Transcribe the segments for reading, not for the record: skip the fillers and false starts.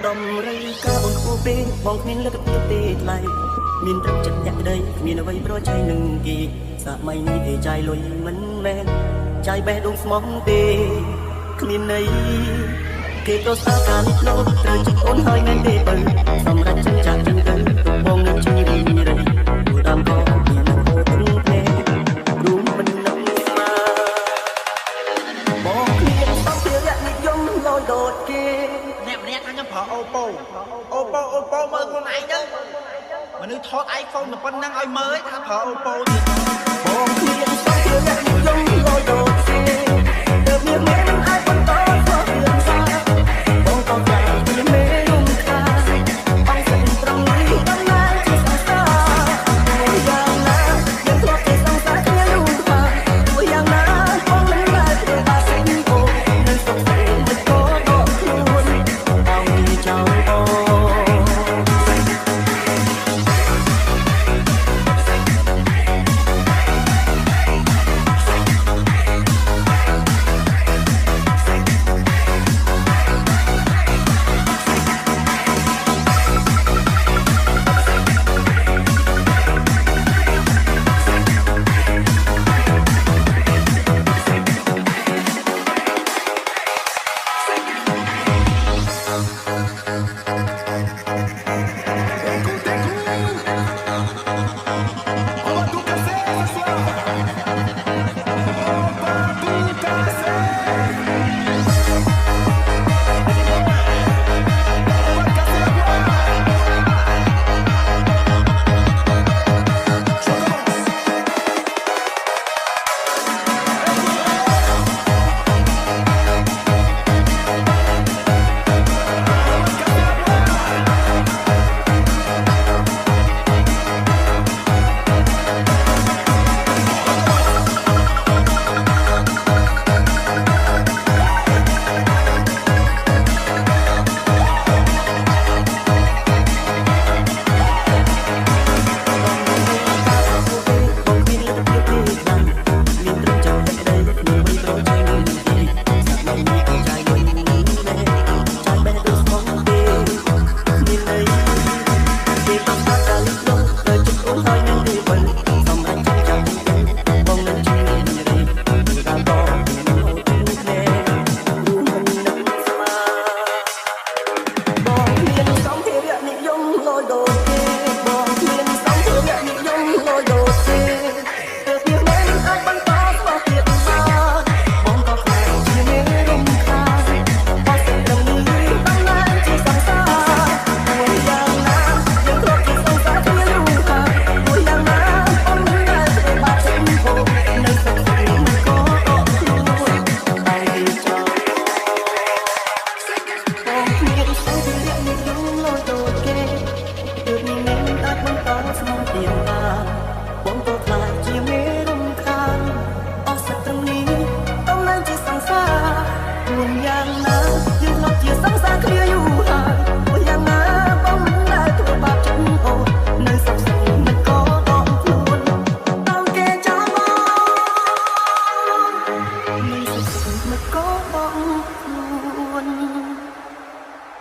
ដំរីកាអូនគួពេកបងគ្មានលទ្ធភាពទេថ្លៃមានទឹកចិត្តអ្នកក្តីគ្មានអ្វីប្រឆាំងនឹងគេសម័យនេះគេចាយលុយមិនមែនចាយបេះដូងស្មោះទេគ្មានន័យគេក៏ស្អាតការនេះលោកត្រូវជិះអូនហើយមែនទេបើសម្រាប់ចិញ្ចាក់ចិនទៅទុកបងនឹងជួយរីរៃគួរតាមក៏មានអូនទេរួមមិននឹងស្មាបងគ្មានសំភារៈនិយមលយដូចគេអ្នកម្នាក់ថាខ្ញុំប្រើអូប៉ូមើលខ្លួនឯងទៅមនុស្សថត iPhone តែប៉ុណ្្នឹងឲ្យមើលថាប្រើអូប៉ូទៀតបងគ្មានសំភារៈនិយមលយដូចគេទើបមានមិនអាចបន្តស្គាល់រឿងសាបងក៏ខ្លាចជាមេរំខានបងសិនត្រង់នេះដំណើរជាសង្សារមួយយ៉ាងណាយើងធ្លាប់តែសង្សារគ្នាយូរហើយមួយយ៉ាងណាបងមិនដែលធ្វើបាបសិនអូនៅសុខទេមិនក៏ដកខ្លួនបងនេះចោលអូ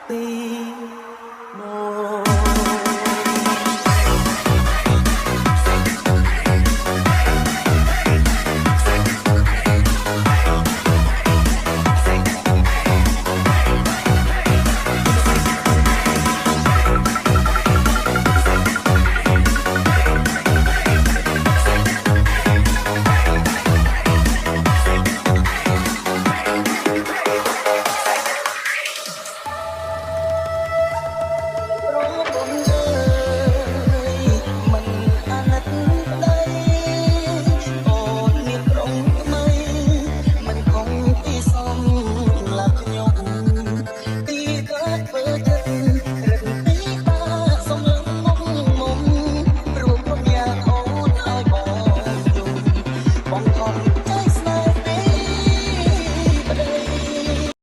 ពី